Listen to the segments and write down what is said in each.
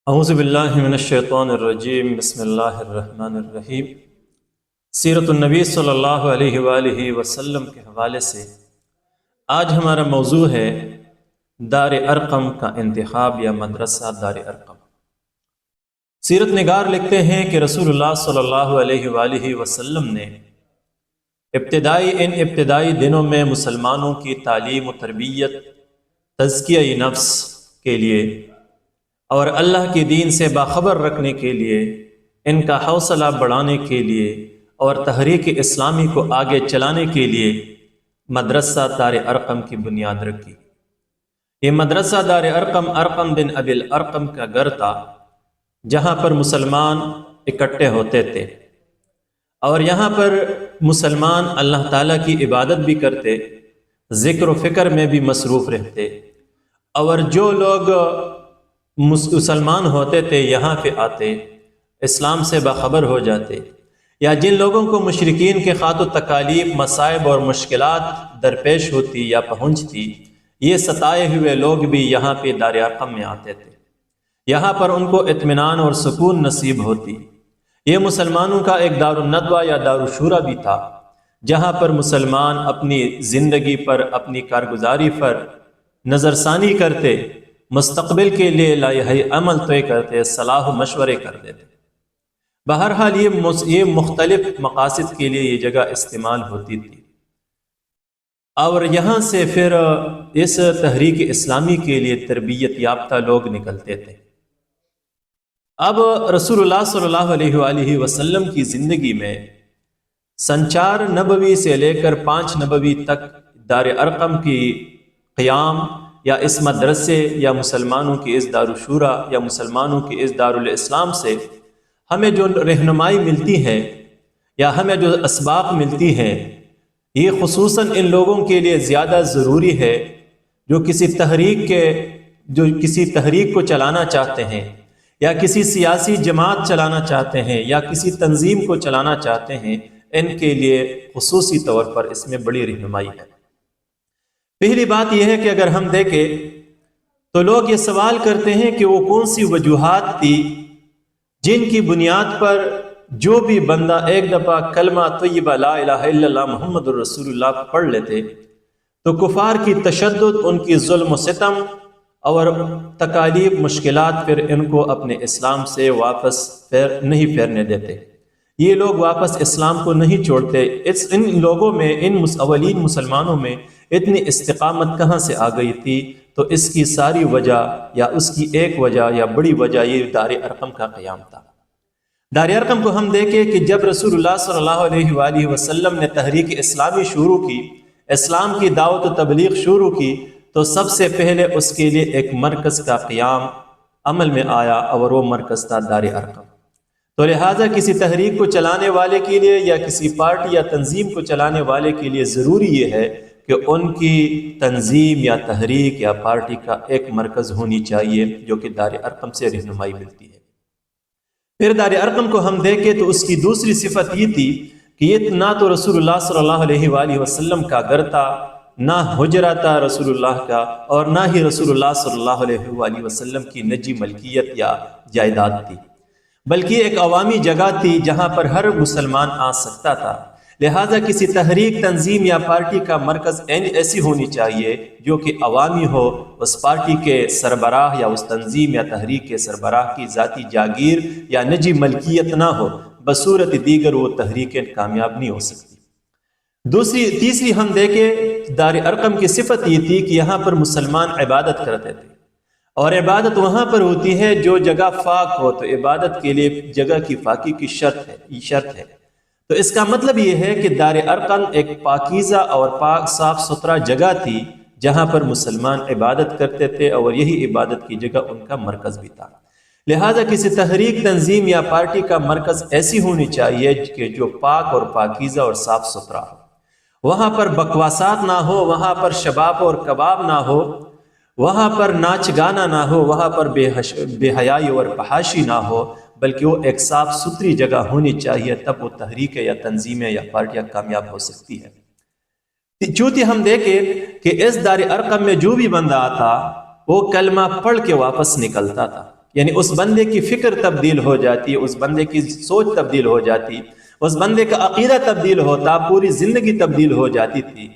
اعوذ باللہ من الشیطان الرجیم بسم اللہ الرحمن الرحیم۔ سیرت النبی صلی اللہ علیہ وآلہ وسلم کے حوالے سے آج ہمارا موضوع ہے دار ارقم کا انتخاب یا مدرسہ دار ارقم۔ سیرت نگار لکھتے ہیں کہ رسول اللہ صلی اللہ علیہ وآلہ وسلم نے ابتدائی دنوں میں مسلمانوں کی تعلیم و تربیت، تزکیہ نفس کے لیے اور اللہ کی دین سے باخبر رکھنے کے لیے، ان کا حوصلہ بڑھانے کے لیے اور تحریک اسلامی کو آگے چلانے کے لیے مدرسہ دار ارقم کی بنیاد رکھی۔ یہ مدرسہ دار ارقم ارقم بن ابی الارقم کا گھر تھا، جہاں پر مسلمان اکٹھے ہوتے تھے اور یہاں پر مسلمان اللہ تعالیٰ کی عبادت بھی کرتے، ذکر و فکر میں بھی مصروف رہتے، اور جو لوگ مسلمان ہوتے تھے یہاں پہ آتے، اسلام سے باخبر ہو جاتے، یا جن لوگوں کو مشرکین کے خاط و تکالیف، مصائب اور مشکلات درپیش ہوتی یا پہنچتی، یہ ستائے ہوئے لوگ بھی یہاں پہ دار ارقم میں آتے تھے۔ یہاں پر ان کو اطمینان اور سکون نصیب ہوتی۔ یہ مسلمانوں کا ایک دار الندوہ یا دار الشورا بھی تھا، جہاں پر مسلمان اپنی زندگی پر، اپنی کارگزاری پر نظر ثانی کرتے، مستقبل کے لیے لائحہ عمل طے کرتے، صلاح و مشورے کرتے تھے۔ بہرحال یہ مختلف مقاصد کے لیے یہ جگہ استعمال ہوتی تھی، اور یہاں سے پھر اس تحریک اسلامی کے لیے تربیت یافتہ لوگ نکلتے تھے۔ اب رسول اللہ صلی اللہ علیہ وآلہ وسلم کی زندگی میں سن 4 نبوی سے لے کر 5 نبوی تک دار ارقم کی قیام یا اس مدرسے یا مسلمانوں کی اس دار الشورا یا مسلمانوں کی اس دار الاسلام سے ہمیں جو رہنمائی ملتی ہے یا ہمیں جو اسباق ملتی ہے، یہ خصوصاً ان لوگوں کے لیے زیادہ ضروری ہے جو کسی تحریک کو چلانا چاہتے ہیں، یا کسی سیاسی جماعت چلانا چاہتے ہیں، یا کسی تنظیم کو چلانا چاہتے ہیں۔ ان کے لیے خصوصی طور پر اس میں بڑی رہنمائی ہے۔ پہلی بات یہ ہے کہ اگر ہم دیکھیں تو لوگ یہ سوال کرتے ہیں کہ وہ کون سی وجوہات تھی جن کی بنیاد پر جو بھی بندہ ایک دفعہ کلمہ طیبہ لا الہ الا اللہ محمد الرسول اللہ پڑھ لیتے تو کفار کی تشدد، ان کی ظلم و ستم اور تکالیف، مشکلات پھر ان کو اپنے اسلام سے واپس نہیں پھیرنے دیتے۔ یہ لوگ واپس اسلام کو نہیں چھوڑتے۔ ان لوگوں میں، ان اولین مسلمانوں میں اتنی استقامت کہاں سے آ گئی تھی؟ تو اس کی ساری وجہ یا اس کی ایک وجہ یا بڑی وجہ یہ دار ارقم کا قیام تھا۔ دار ارقم کو ہم دیکھیں کہ جب رسول اللہ صلی اللہ علیہ وآلہ وسلم نے تحریک اسلامی شروع کی، اسلام کی دعوت و تبلیغ شروع کی، تو سب سے پہلے اس کے لیے ایک مرکز کا قیام عمل میں آیا، اور وہ مرکز تھا دار ارقم۔ تو لہٰذا کسی تحریک کو چلانے والے کے لیے یا کسی پارٹی یا تنظیم کو چلانے والے کے لیے ضروری یہ ہے کہ ان کی تنظیم یا تحریک یا پارٹی کا ایک مرکز ہونی چاہیے، جو کہ دار ارقم سے رہنمائی ملتی ہے۔ پھر دار ارقم کو ہم دیکھیں تو اس کی دوسری صفت یہ تھی کہ یہ نہ تو رسول اللہ صلی اللہ علیہ وآلہ وسلم کا گھر تھا، نہ حجرہ تھا رسول اللہ کا، اور نہ ہی رسول اللہ صلی اللہ علیہ وآلہ وسلم کی نجی ملکیت یا جائیداد تھی، بلکہ ایک عوامی جگہ تھی جہاں پر ہر مسلمان آ سکتا تھا۔ لہٰذا کسی تحریک، تنظیم یا پارٹی کا مرکز ایسی ہونی چاہیے جو کہ عوامی ہو، اس پارٹی کے سربراہ یا اس تنظیم یا تحریک کے سربراہ کی ذاتی جاگیر یا نجی ملکیت نہ ہو، بصورت دیگر وہ تحریکیں کامیاب نہیں ہو سکتی۔ تیسری ہم دیکھیں دار ارقم کی صفت یہ تھی کہ یہاں پر مسلمان عبادت کرتے تھے، اور عبادت وہاں پر ہوتی ہے جو جگہ پاک ہو، تو عبادت کے لیے جگہ کی پاکی کی شرط ہے۔ تو اس کا مطلب یہ ہے کہ دار ارقم ایک پاکیزہ اور پاک صاف ستھرا جگہ تھی جہاں پر مسلمان عبادت کرتے تھے، اور یہی عبادت کی جگہ ان کا مرکز بھی تھا۔ لہٰذا کسی تحریک، تنظیم یا پارٹی کا مرکز ایسی ہونی چاہیے کہ جو پاک اور پاکیزہ اور صاف ستھرا ہو۔ وہاں پر بکواسات نہ ہو، وہاں پر شباب اور کباب نہ ہو، وہاں پر ناچ گانا نہ ہو، وہاں پر بے حیائی اور فحاشی نہ ہو، بلکہ وہ ایک صاف ستھری جگہ ہونی چاہیے، تب وہ تحریک یا تنظیمیں یا پارٹیاں کامیاب ہو سکتی ہے۔ چونکہ ہم دیکھیں کہ اس دار ارقم میں جو بھی بندہ آتا وہ کلمہ پڑھ کے واپس نکلتا تھا، یعنی اس بندے کی فکر تبدیل ہو جاتی ہے، اس بندے کی سوچ تبدیل ہو جاتی، اس بندے کا عقیدہ تبدیل ہوتا، پوری زندگی تبدیل ہو جاتی تھی۔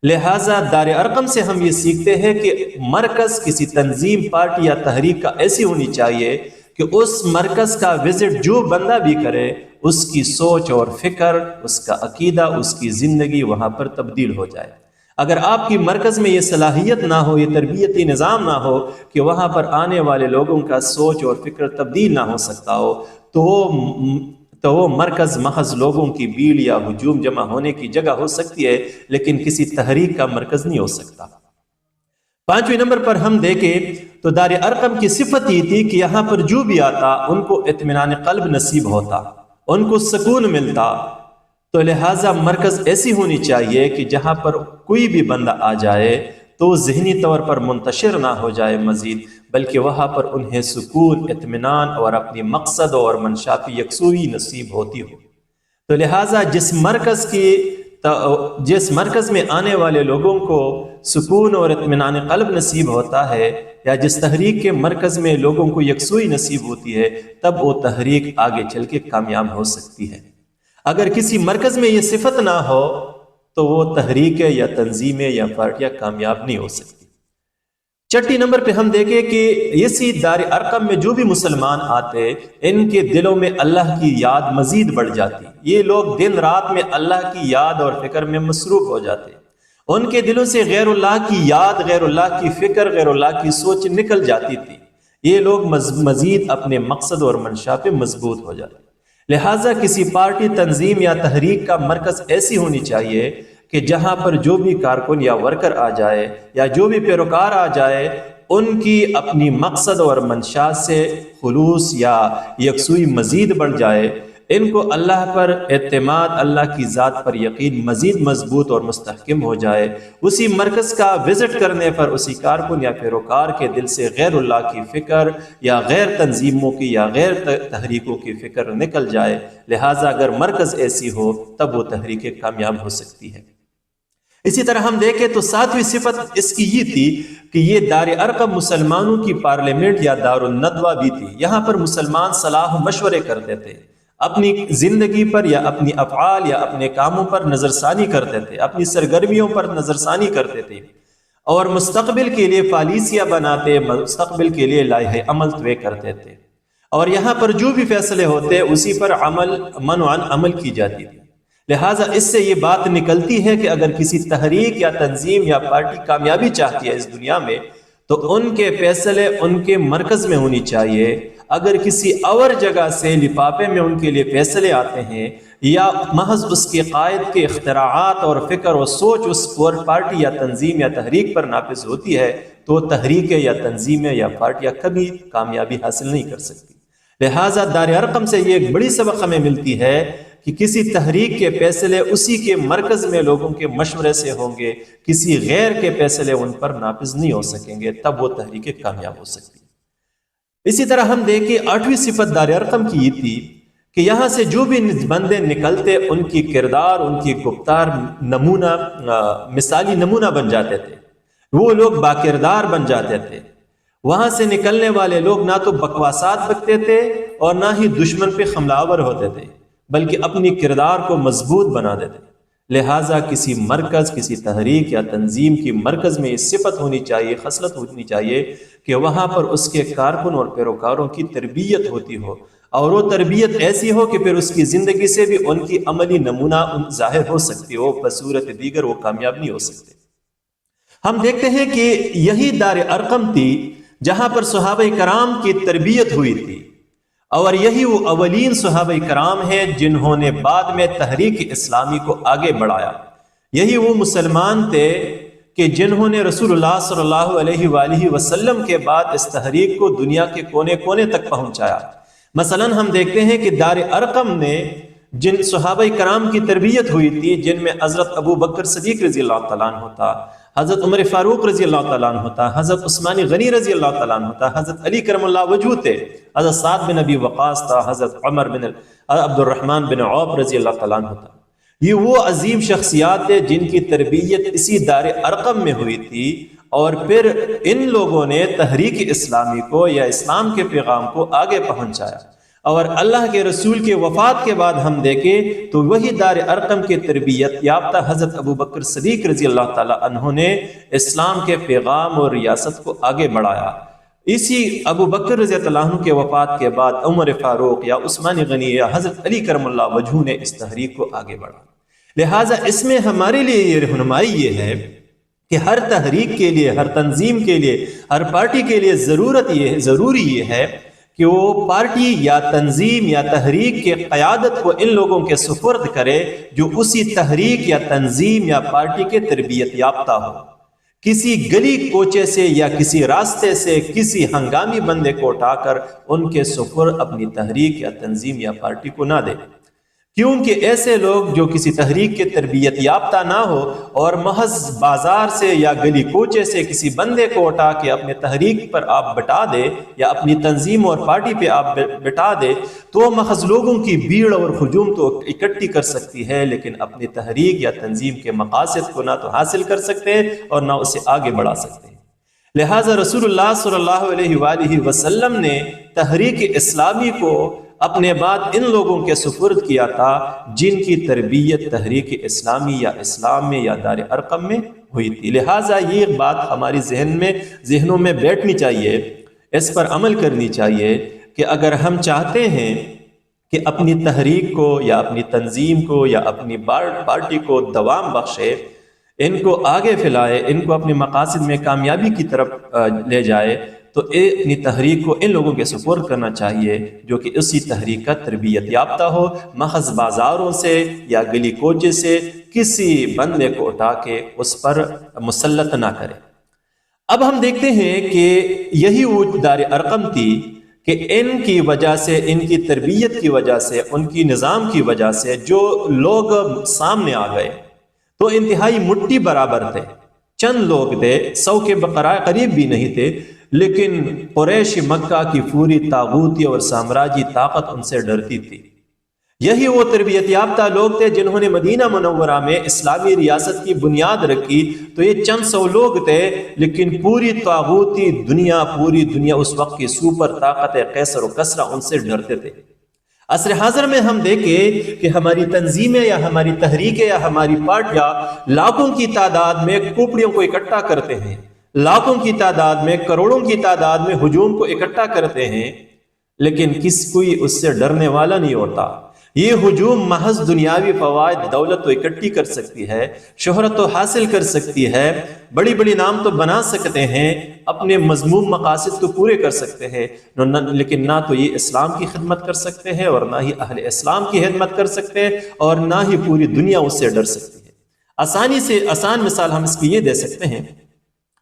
لہٰذا دار ارقم سے ہم یہ سیکھتے ہیں کہ مرکز کسی تنظیم، پارٹی یا تحریک کا ایسی ہونی چاہیے کہ اس مرکز کا وزٹ جو بندہ بھی کرے، اس کی سوچ اور فکر، اس کا عقیدہ، اس کی زندگی وہاں پر تبدیل ہو جائے۔ اگر آپ کی مرکز میں یہ صلاحیت نہ ہو، یہ تربیتی نظام نہ ہو کہ وہاں پر آنے والے لوگوں کا سوچ اور فکر تبدیل نہ ہو سکتا ہو، تو وہ مرکز محض لوگوں کی بھیڑ یا ہجوم جمع ہونے کی جگہ ہو سکتی ہے، لیکن کسی تحریک کا مرکز نہیں ہو سکتا۔ 5ویں نمبر پر ہم دیکھیں تو دار ارقم کی صفت یہ تھی کہ یہاں پر جو بھی آتا ان کو اطمینان قلب نصیب ہوتا، ان کو سکون ملتا۔ تو لہٰذا مرکز ایسی ہونی چاہیے کہ جہاں پر کوئی بھی بندہ آ جائے تو ذہنی طور پر منتشر نہ ہو جائے مزید، بلکہ وہاں پر انہیں سکون، اطمینان اور اپنی مقصد اور منشا کی یکسوئی نصیب ہوتی ہو۔ تو لہٰذا جس مرکز میں آنے والے لوگوں کو سکون اور اطمینان قلب نصیب ہوتا ہے، یا جس تحریک کے مرکز میں لوگوں کو یکسوئی نصیب ہوتی ہے، تب وہ تحریک آگے چل کے کامیاب ہو سکتی ہے۔ اگر کسی مرکز میں یہ صفت نہ ہو تو وہ تحریک یا تنظیمیں یا پارٹیاں کامیاب نہیں ہو سکتی۔ 6 نمبر پہ ہم دیکھیں کہ اسی دار ارقم میں جو بھی مسلمان آتے، ان کے دلوں میں اللہ کی یاد مزید بڑھ جاتی۔ یہ لوگ دن رات میں اللہ کی یاد اور فکر میں مصروف ہو جاتے، ان کے دلوں سے غیر اللہ کی یاد، غیر اللہ کی فکر، غیر اللہ کی سوچ نکل جاتی تھی۔ یہ لوگ مزید اپنے مقصد اور منشا پہ مضبوط ہو جاتے۔ لہٰذا کسی پارٹی، تنظیم یا تحریک کا مرکز ایسی ہونی چاہیے کہ جہاں پر جو بھی کارکن یا ورکر آ جائے یا جو بھی پیروکار آ جائے، ان کی اپنی مقصد اور منشا سے خلوص یا یکسوئی مزید بڑھ جائے، ان کو اللہ پر اعتماد، اللہ کی ذات پر یقین مزید مضبوط اور مستحکم ہو جائے۔ اسی مرکز کا وزٹ کرنے پر اسی کارکن یا پیروکار کے دل سے غیر اللہ کی فکر یا غیر تنظیموں کی یا غیر تحریکوں کی فکر نکل جائے۔ لہٰذا اگر مرکز ایسی ہو تب وہ تحریک کامیاب ہو سکتی ہے۔ اسی طرح ہم دیکھیں تو 7ویں صفت اس کی یہ تھی کہ یہ دار ارقم مسلمانوں کی پارلیمنٹ یا دار الندوہ بھی تھی۔ یہاں پر مسلمان صلاح و مشورے کرتے تھے، اپنی زندگی پر یا اپنی افعال یا اپنے کاموں پر نظر ثانی کرتے تھے، اپنی سرگرمیوں پر نظر ثانی کرتے تھے، اور مستقبل کے لیے پالیسیاں بناتے، مستقبل کے لیے لائحہ عمل طے کرتے تھے، اور یہاں پر جو بھی فیصلے ہوتے اسی پر عمل کی جاتی تھی۔ لہٰذا اس سے یہ بات نکلتی ہے کہ اگر کسی تحریک یا تنظیم یا پارٹی کامیابی چاہتی ہے اس دنیا میں، تو ان کے فیصلے ان کے مرکز میں ہونی چاہیے۔ اگر کسی اور جگہ سے لفافے میں ان کے لیے فیصلے آتے ہیں یا محض اس کے قائد کے اختراعات اور فکر و سوچ اس پارٹی یا تنظیم یا تحریک پر نافذ ہوتی ہے، تو تحریکیں یا تنظیمیں یا پارٹیاں کبھی کامیابی حاصل نہیں کر سکتی۔ لہٰذا دار ارقم سے یہ ایک بڑی سبق ہمیں ملتی ہے کہ کسی تحریک کے فیصلے اسی کے مرکز میں لوگوں کے مشورے سے ہوں گے، کسی غیر کے فیصلے ان پر نافذ نہیں ہو سکیں گے، تب وہ تحریکیں کامیاب ہو سکتی۔ اسی طرح ہم دیکھیں 8ویں صفت دار ارقم کی یہ تھی کہ یہاں سے جو بھی بندے نکلتے ان کی کردار، ان کی گفتار مثالی نمونہ بن جاتے تھے، وہ لوگ باکردار بن جاتے تھے۔ وہاں سے نکلنے والے لوگ نہ تو بکواسات بکتے تھے اور نہ ہی دشمن پہ حملہ آور ہوتے تھے، بلکہ اپنی کردار کو مضبوط بنا دیتے۔ لہٰذا کسی مرکز، کسی تحریک یا تنظیم کی مرکز میں یہ صفت ہونی چاہیے، خصلت ہونی چاہیے کہ وہاں پر اس کے کارکن اور پیروکاروں کی تربیت ہوتی ہو، اور وہ تربیت ایسی ہو کہ پھر اس کی زندگی سے بھی ان کی عملی نمونہ ظاہر ہو سکتی ہو، بصورت دیگر وہ کامیاب نہیں ہو سکتے۔ ہم دیکھتے ہیں کہ یہی دار ارقم تھی جہاں پر صحابہ کرام کی تربیت ہوئی تھی، اور یہی وہ اولین صحابہ کرام ہیں جنہوں نے بعد میں تحریک اسلامی کو آگے بڑھایا۔ یہی وہ مسلمان تھے کہ جنہوں نے رسول اللہ صلی اللہ علیہ وآلہ وسلم کے بعد اس تحریک کو دنیا کے کونے کونے تک پہنچایا۔ مثلا ہم دیکھتے ہیں کہ دار ارقم نے جن صحابہ کرام کی تربیت ہوئی تھی، جن میں حضرت ابو بکر صدیق رضی اللہ تعالیٰ عنہ تھا، حضرت عمر فاروق رضی اللہ تعالیٰ عنہ تھا، حضرت عثمان غنی رضی اللہ تعالیٰ عنہ تھا، حضرت علی کرم اللہ وجہ تھے، حضرت سعد بن ابی وقاص تھا، حضرت عمر بن عبد الرحمن بن عوف رضی اللہ تعالیٰ عنہ تھا۔ یہ وہ عظیم شخصیات ہیں جن کی تربیت اسی دار ارقم میں ہوئی تھی، اور پھر ان لوگوں نے تحریک اسلامی کو یا اسلام کے پیغام کو آگے پہنچایا۔ اور اللہ کے رسول کے وفات کے بعد ہم دیکھیں تو وہی دار ارقم کے تربیت یافتہ حضرت ابو بکر صدیق رضی اللہ تعالی عنہ نے اسلام کے پیغام اور ریاست کو آگے بڑھایا۔ اسی ابو بکر رضی اللہ عنہ کے وفات کے بعد عمر فاروق یا عثمان غنی یا حضرت علی کرم اللہ وجہہ نے اس تحریک کو آگے بڑھا۔ لہٰذا اس میں ہمارے لیے یہ رہنمائی یہ ہے کہ ہر تحریک کے لیے، ہر تنظیم کے لیے، ہر پارٹی کے لیے ضروری یہ ہے کہ وہ پارٹی یا تنظیم یا تحریک کے قیادت کو ان لوگوں کے سپرد کرے جو اسی تحریک یا تنظیم یا پارٹی کے تربیت یافتہ ہو۔ کسی گلی کوچے سے یا کسی راستے سے کسی ہنگامی بندے کو اٹھا کر ان کے سپرد اپنی تحریک یا تنظیم یا پارٹی کو نہ دے، کیونکہ ایسے لوگ جو کسی تحریک کے تربیت یافتہ نہ ہو اور محض بازار سے یا گلی کوچے سے کسی بندے کو اٹھا کے اپنے تحریک پر آپ بٹا دے یا اپنی تنظیم اور پارٹی پہ آپ بٹا دے تو محض لوگوں کی بھیڑ اور ہجوم تو اکٹھی کر سکتی ہے، لیکن اپنی تحریک یا تنظیم کے مقاصد کو نہ تو حاصل کر سکتے ہیں اور نہ اسے آگے بڑھا سکتے ہیں۔ لہٰذا رسول اللہ صلی اللہ علیہ وآلہ وسلم نے تحریک اسلامی کو اپنے بعد ان لوگوں کے سپرد کیا تھا جن کی تربیت تحریک اسلامی یا اسلام میں یا دار ارقم میں ہوئی تھی۔ لہٰذا یہ بات ہماری ذہنوں میں بیٹھنی چاہیے، اس پر عمل کرنی چاہیے کہ اگر ہم چاہتے ہیں کہ اپنی تحریک کو یا اپنی تنظیم کو یا اپنی پارٹی کو دوام بخشے، ان کو آگے پھیلائے، ان کو اپنے مقاصد میں کامیابی کی طرف لے جائے، تو اپنی تحریک کو ان لوگوں کے سپرد کرنا چاہیے جو کہ اسی تحریک کا تربیت یافتہ ہو، محض بازاروں سے یا گلی کوچے سے کسی بندے کو اٹھا کے اس پر مسلط نہ کرے۔ اب ہم دیکھتے ہیں کہ یہی وہ دار ارقم تھی کہ ان کی وجہ سے، ان کی تربیت کی وجہ سے، ان کی نظام کی وجہ سے جو لوگ سامنے آ گئے تو انتہائی مٹھی برابر تھے، چند لوگ تھے، 100 کے قریب بھی نہیں تھے، لیکن قریش مکہ کی پوری طاغوتی اور سامراجی طاقت ان سے ڈرتی تھی۔ یہی وہ تربیت یافتہ لوگ تھے جنہوں نے مدینہ منورہ میں اسلامی ریاست کی بنیاد رکھی، تو یہ چند 100 لوگ تھے، لیکن پوری طاغوتی دنیا، پوری دنیا اس وقت کی سپر طاقت قیصر و کسریٰ ان سے ڈرتے تھے۔ عصر حاضر میں ہم دیکھیں کہ ہماری تنظیمیں یا ہماری تحریکیں یا ہماری پارٹیاں لاکھوں کی تعداد میں کھوپڑیوں کو اکٹھا کرتے ہیں، لاکھوں کی تعداد میں، کروڑوں کی تعداد میں ہجوم کو اکٹھا کرتے ہیں، لیکن کوئی اس سے ڈرنے والا نہیں ہوتا۔ یہ ہجوم محض دنیاوی فوائد، دولت تو اکٹھی کر سکتی ہے، شہرت تو حاصل کر سکتی ہے، بڑی بڑی نام تو بنا سکتے ہیں، اپنے مذموم مقاصد تو پورے کر سکتے ہیں، لیکن نہ تو یہ اسلام کی خدمت کر سکتے ہیں اور نہ ہی اہل اسلام کی خدمت کر سکتے ہیں اور نہ ہی پوری دنیا اس سے ڈر سکتی ہے۔ آسان مثال ہم اس کی یہ دے سکتے ہیں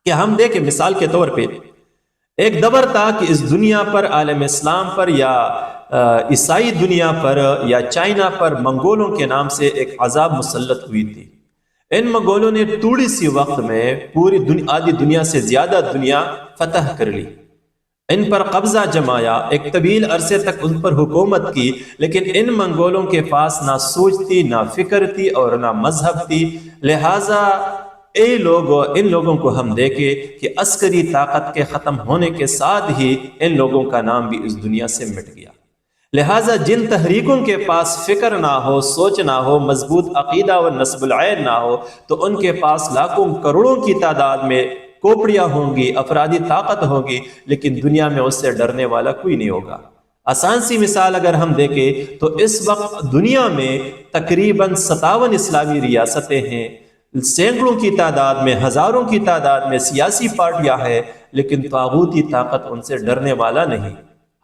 کہ ہم دیکھیں، مثال کے طور پہ ایک دور تھا کہ اس دنیا پر، عالم اسلام پر یا عیسائی دنیا پر یا چائنا پر منگولوں کے نام سے ایک عذاب مسلط ہوئی تھی۔ ان منگولوں نے تھوڑی سی وقت میں پوری آدھی دنیا سے زیادہ دنیا فتح کر لی، ان پر قبضہ جمایا، ایک طویل عرصے تک ان پر حکومت کی، لیکن ان منگولوں کے پاس نہ سوچ تھی، نہ فکر تھی اور نہ مذہب تھی۔ لہٰذا ان لوگوں کو ہم دیکھیں کہ عسکری طاقت کے ختم ہونے کے ساتھ ہی ان لوگوں کا نام بھی اس دنیا سے مٹ گیا۔ لہٰذا جن تحریکوں کے پاس فکر نہ ہو، سوچ نہ ہو، مضبوط عقیدہ و نصب العین نہ ہو، تو ان کے پاس لاکھوں کروڑوں کی تعداد میں کوپڑیاں ہوں گی، افرادی طاقت ہوگی، لیکن دنیا میں اس سے ڈرنے والا کوئی نہیں ہوگا۔ آسان سی مثال اگر ہم دیکھیں تو اس وقت دنیا میں تقریباً 57 اسلامی ریاستیں ہیں، سینکڑوں کی تعداد میں، ہزاروں کی تعداد میں سیاسی پارٹیاں ہیں، لیکن طاغوتی طاقت ان سے ڈرنے والا نہیں۔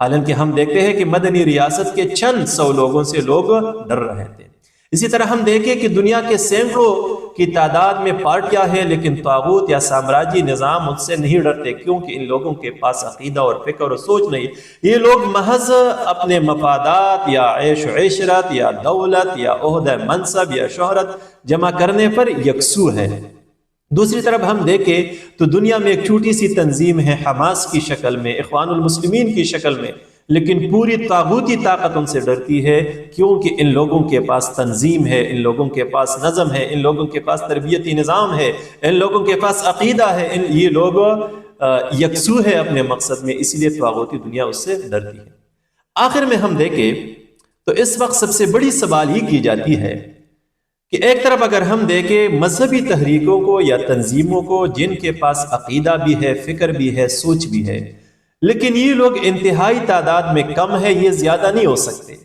حالانکہ ہم دیکھتے ہیں کہ مدنی ریاست کے چند 100 لوگوں سے لوگ ڈر رہے تھے۔ اسی طرح ہم دیکھیں کہ دنیا کے سینکڑوں کی تعداد میں پارٹیاں ہیں، لیکن طاغوت یا سامراجی نظام ان سے نہیں ڈرتے، کیونکہ ان لوگوں کے پاس عقیدہ اور فکر اور سوچ نہیں۔ یہ لوگ محض اپنے مفادات یا عیش و عشرت یا دولت یا عہدہ منصب یا شہرت جمع کرنے پر یکسو ہے۔ دوسری طرف ہم دیکھیں تو دنیا میں ایک چھوٹی سی تنظیم ہے، حماس کی شکل میں، اخوان المسلمین کی شکل میں، لیکن پوری طاغوتی طاقت ان سے ڈرتی ہے، کیونکہ ان لوگوں کے پاس تنظیم ہے، ان لوگوں کے پاس نظم ہے، ان لوگوں کے پاس تربیتی نظام ہے، ان لوگوں کے پاس عقیدہ ہے، یہ لوگ یکسو ہے اپنے مقصد میں، اسی لیے طاغوتی دنیا اس سے ڈرتی ہے۔ آخر میں ہم دیکھیں تو اس وقت سب سے بڑی سوال یہ کی جاتی ہے کہ ایک طرف اگر ہم دیکھیں مذہبی تحریکوں کو یا تنظیموں کو جن کے پاس عقیدہ بھی ہے، فکر بھی ہے، سوچ بھی ہے، لیکن یہ لوگ انتہائی تعداد میں کم ہے، یہ زیادہ نہیں ہو سکتے۔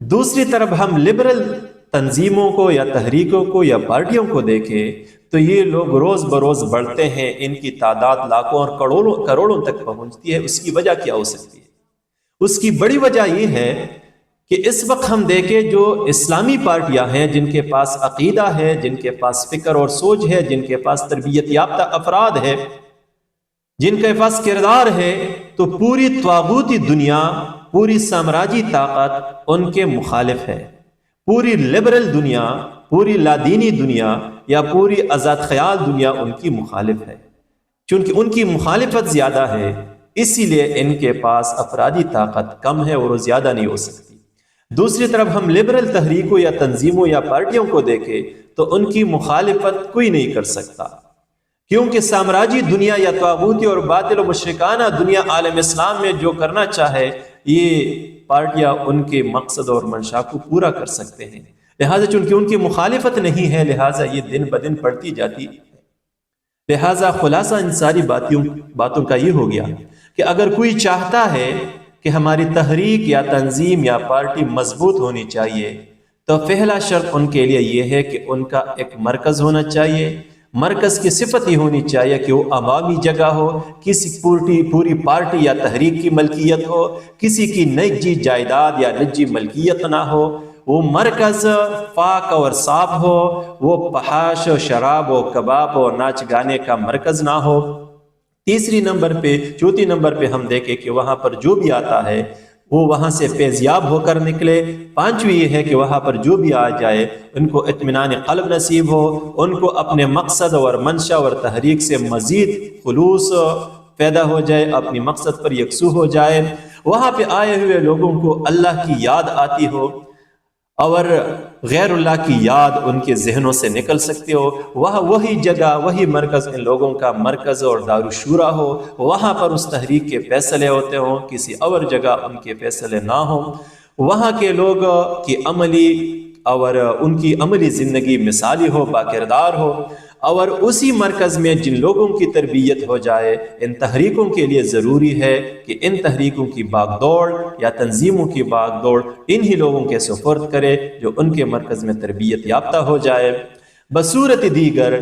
دوسری طرف ہم لبرل تنظیموں کو یا تحریکوں کو یا پارٹیوں کو دیکھیں تو یہ لوگ روز بروز بڑھتے ہیں، ان کی تعداد لاکھوں اور کروڑوں تک پہنچتی ہے۔ اس کی وجہ کیا ہو سکتی ہے؟ اس کی بڑی وجہ یہ ہے کہ اس وقت ہم دیکھیں جو اسلامی پارٹیاں ہیں، جن کے پاس عقیدہ ہے، جن کے پاس فکر اور سوچ ہے، جن کے پاس تربیت یافتہ افراد ہے، جن کے پاس کردار ہے، تو پوری طاغوتی دنیا، پوری سامراجی طاقت ان کے مخالف ہے۔ پوری لبرل دنیا، پوری لادینی دنیا یا پوری آزاد خیال دنیا ان کی مخالف ہے۔ چونکہ ان کی مخالفت زیادہ ہے، اسی لیے ان کے پاس افرادی طاقت کم ہے اور وہ زیادہ نہیں ہو سکتی۔ دوسری طرف ہم لبرل تحریکوں یا تنظیموں یا پارٹیوں کو دیکھیں تو ان کی مخالفت کوئی نہیں کر سکتا، کیونکہ سامراجی دنیا یا طاغوتی اور باطل و مشرکانہ دنیا عالم اسلام میں جو کرنا چاہے یہ پارٹیاں ان کے مقصد اور منشا کو پورا کر سکتے ہیں۔ لہٰذا چونکہ ان کی مخالفت نہیں ہے، لہٰذا یہ دن بدن بڑھتی جاتی ہے۔ لہٰذا خلاصہ ان ساری باتوں کا یہ ہو گیا کہ اگر کوئی چاہتا ہے کہ ہماری تحریک یا تنظیم یا پارٹی مضبوط ہونی چاہیے تو پہلا شرط ان کے لیے یہ ہے کہ ان کا ایک مرکز ہونا چاہیے۔ مرکز کی صفت یہ ہونی چاہیے کہ وہ عوامی جگہ ہو، کسی پوری پارٹی یا تحریک کی ملکیت ہو، کسی کی نجی جائیداد یا نجی ملکیت نہ ہو، وہ مرکز پاک اور صاف ہو، وہ فحش و شراب و کباب و ناچ گانے کا مرکز نہ ہو۔ چوتھی نمبر پہ ہم دیکھیں کہ وہاں پر جو بھی آتا ہے وہ وہاں سے فیضیاب ہو کر نکلے۔ پانچویں یہ ہے کہ وہاں پر جو بھی آ جائے ان کو اطمینان قلب نصیب ہو، ان کو اپنے مقصد اور منشا اور تحریک سے مزید خلوص پیدا ہو جائے، اپنی مقصد پر یکسو ہو جائے، وہاں پہ آئے ہوئے لوگوں کو اللہ کی یاد آتی ہو اور غیر اللہ کی یاد ان کے ذہنوں سے نکل سکتے ہو، وہی جگہ، وہی مرکز ان لوگوں کا مرکز اور دارالشورا ہو، وہاں پر اس تحریک کے فیصلے ہوتے ہوں، کسی اور جگہ ان کے فیصلے نہ ہوں، وہاں کے لوگ کی عملی اور ان کی عملی زندگی مثالی ہو، باکردار ہو، اور اسی مرکز میں جن لوگوں کی تربیت ہو جائے۔ ان تحریکوں کے لیے ضروری ہے کہ ان تحریکوں کی باغ دوڑ یا تنظیموں کی باغ دوڑ انہی لوگوں کے سپرد کرے جو ان کے مرکز میں تربیت یافتہ ہو جائے۔ بصورت دیگر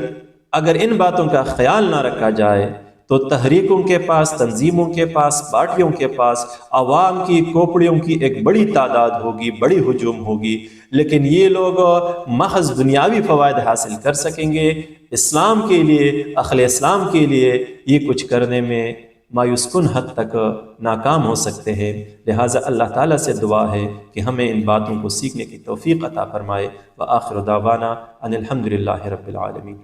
اگر ان باتوں کا خیال نہ رکھا جائے تو تحریکوں کے پاس، تنظیموں کے پاس، پارٹیوں کے پاس عوام کی کوپڑیوں کی ایک بڑی تعداد ہوگی، بڑی ہجوم ہوگی، لیکن یہ لوگ محض دنیاوی فوائد حاصل کر سکیں گے، اسلام کے لیے، اہل اسلام کے لیے یہ کچھ کرنے میں مایوس کن حد تک ناکام ہو سکتے ہیں۔ لہٰذا اللہ تعالیٰ سے دعا ہے کہ ہمیں ان باتوں کو سیکھنے کی توفیق عطا فرمائے۔ وآخر دعوانا ان الحمد للہ رب العالمین۔